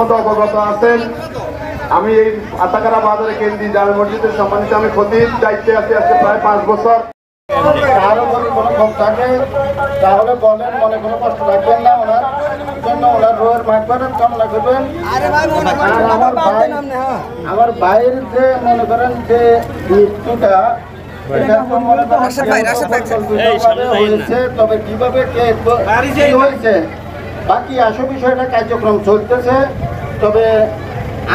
মতো অবগত আছেন, আমি এই আতাকারা বাজারে কেন্দ্রীয় জামে মসজিদের সম্মানিত আমি খতিব দায়িত্বে আছি আজকে প্রায় 5 বছর। কারো যদি কোনো কম থাকে তাহলে বলেন, মনে কোনো কষ্ট রাখবেন না, ওনার জন্য ওনার রোহের মাগফিরাত কামনা করবেন। আমার ভাইয়ের যে মনে করেন যে মৃত্যুটা হয়েছে, তবে কিভাবে হয়েছে বাকি আসল বিষয়টা কার্যক্রম চলতেছে। তবে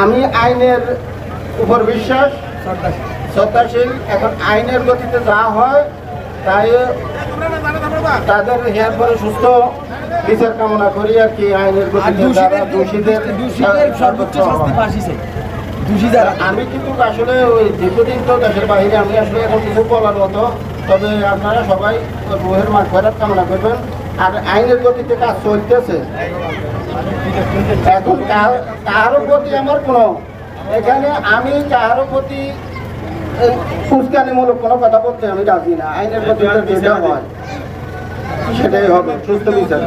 আমি আইনের উপর বিশ্বাস শ্রদ্ধাশীল। এখন আইনের গতিতে যা হয় তাই তাদের হেয়ার পরে সুস্থ বিচার কামনা করি আর কি। আইনের গতিতে দোষীদের সর্বোচ্চ আমি কিন্তু আসলে ওই দীর্ঘদিন তো দেশের বাইরে, আমি আসলে এখন কিছু বলার মতো। তবে আপনারা সবাই রুহের মাগফিরাত কামনা করবেন। আর আইনের গতিতে কাজ চলতেছে। এখন কারো প্রতি আমার কোনো এখানে আমি কারো প্রতি উস্কানিমূলক কোনো কথা বলতে আমি রাজি না। আইনের গতিতে যেটা হয় সেটাই হবে সুস্থ বিচার।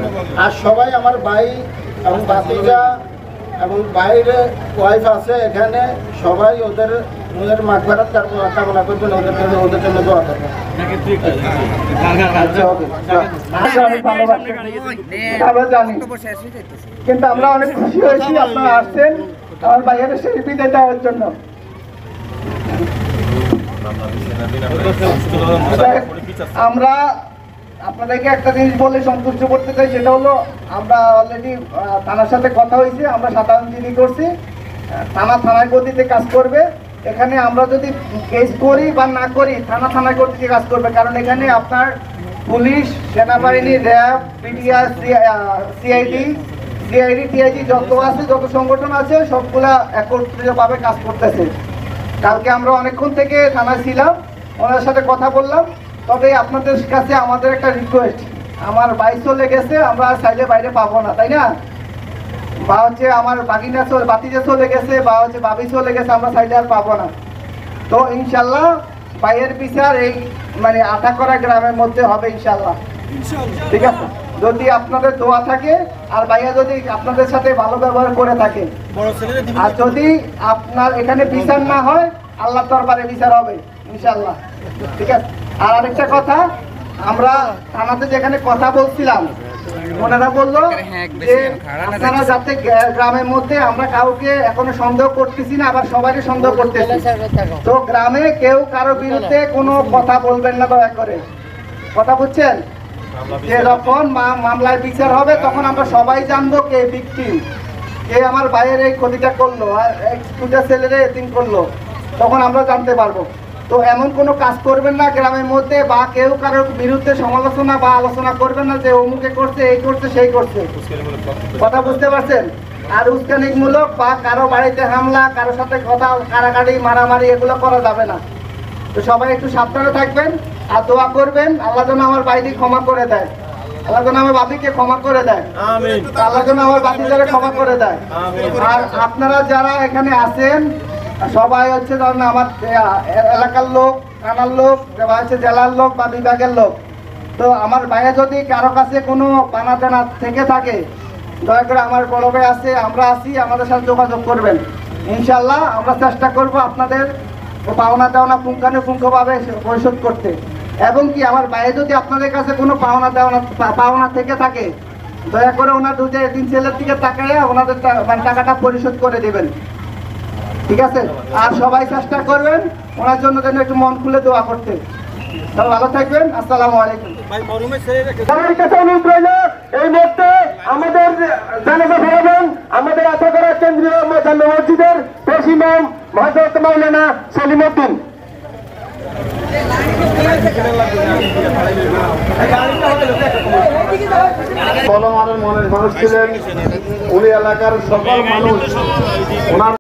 আর সবাই আমার ভাই এবং বাতিজা এবং বাইরে ওয়াইফ আছে এখানে, সবাই ওদের মাগফিরাত কামনা করবেন, ওদের জন্য দোয়া করবেন। আমরা জানি, কিন্তু আমরা অনেক খুশি হয়েছি আপনারা আসছেন আমার ভাইয়ের সেই বিদায় দেওয়ার জন্য। আমরা আপনাদেরকে একটা জিনিস বলে সন্তুষ্ট করতে চাই, সেটা হলো আমরা অলরেডি থানার সাথে কথা হয়েছে, আমরা সাধারণ করছি, থানায় গতিতে কাজ করবে। এখানে আমরা যদি কেস করি বা না করি, থানায় গতিতে কাজ করবে। কারণ এখানে আপনার পুলিশ, সেনাবাহিনী, র্যাব, পিডিআর, সিআইডি, টিআইজি যত আছে, যত সংগঠন আছে, সবগুলা একত্রিতভাবে কাজ করতেছে। কালকে আমরা অনেকক্ষণ থেকে থানায় ছিলাম, ওনার সাথে কথা বললাম। তবে আপনাদের কাছে আমাদের একটা রিকোয়েস্ট, আমার ভাই চলে গেছে, আমরা চাইলে বাইরে পাবো না, তাই না? বা হচ্ছে আমার বাতিজা চলে গেছে, বা হচ্ছে বাবি চলে গেছে, আমরা চাইলে আর পাবো না। তো ইনশাল্লাহ ভাইয়ের বিচার এই মানে আটাকরা গ্রামের মধ্যে হবে ইনশাল্লাহ, ঠিক আছে? যদি আপনাদের দোয়া থাকে আর ভাইয়া যদি আপনাদের সাথে ভালো ব্যবহার করে থাকে, আর যদি আপনার এখানে বিচার না হয়, আল্লাহ দরবারে বিচার হবে ইনশাল্লাহ, ঠিক আছে? আর আরেকটা কথা, আমরা থানাতে যেখানে কথা বলছিলাম, ওনারা বললো যে আপনারা যাতে গ্রামের মধ্যে আমরা কাউকে এখনো সন্দেহ করতেছি না, আবার সবাইকে সন্দেহ করতেছি। তো গ্রামে কেউ কারো বিরুদ্ধে কোনো কথা বলবেন না দয়া করে, কথা বুঝছেন? যে যখন মামলায় বিচার হবে তখন আমরা সবাই জানবো কে ভিকটিম, কে আমার ভাইয়ের এই ক্ষতিটা করলো আর দুটা ছেলেরে এতিম করলো, তখন আমরা জানতে পারবো। তো এমন কোনো কাজ করবেন না গ্রামের মধ্যে, বা কেউ কারোর বিরুদ্ধে সমালোচনা বা আলোচনা করবেন না যে অমুকে করছে, এই করছে, সেই করছে, কথা বুঝতে পারছেন? আর উস্কানিমূলক বা কারো বাড়িতে হামলা, কারোর সাথে কথা কাড়াকাড়ি, মারামারি, এগুলো করা যাবে না। তো সবাই একটু সাবধানে থাকবেন আর দোয়া করবেন, আল্লাহ যেন আমার ভাইকে ক্ষমা করে দেয়, আল্লাহ যেন আমার বাবিকে ক্ষমা করে দেয়, আল্লাহ যেন আমার বাতিজারে ক্ষমা করে দেয়। আর আপনারা যারা এখানে আছেন সবাই হচ্ছে ধরেন আমার এলাকার লোক, থানার লোক, বা হচ্ছে জেলার লোক বা বিভাগের লোক। তো আমার ভাইয়া যদি কারো কাছে কোনো পানা টানা থেকে থাকে, দয়া করে আমার বড় ভাই আছে, আমরা আছি, আমাদের সাথে যোগাযোগ করবেন। ইনশাল্লাহ আমরা চেষ্টা করব আপনাদের পাওনা দেওয়া পুঙ্খানুপুঙ্খভাবে পরিশোধ করতে। এবং কি আমার ভাইয়া যদি আপনাদের কাছে কোনো পাওনা থেকে থাকে, দয়া করে ওনার দুটো তিন ছেলের দিকে তাকাইয়া ওনাদের টাকাটা পরিশোধ করে দেবেন, ঠিক আছে? আর সবাই চেষ্টা করবেন ওনার জন্য যেন একটু মন খুলে দোয়া করতে। তাহলে ভালো থাকবেন, আসসালামু আলাইকুম। এই মুহূর্তে আমাদের জানাজা পড়াবেন আমাদের আতাকরা কেন্দ্রীয় জামে মসজিদের পেশ ইমাম হযরত মাওলানা সেলিম উদ্দিন। মনের মানুষ ছিলেন, উনি এলাকার সকল মানুষ ওনার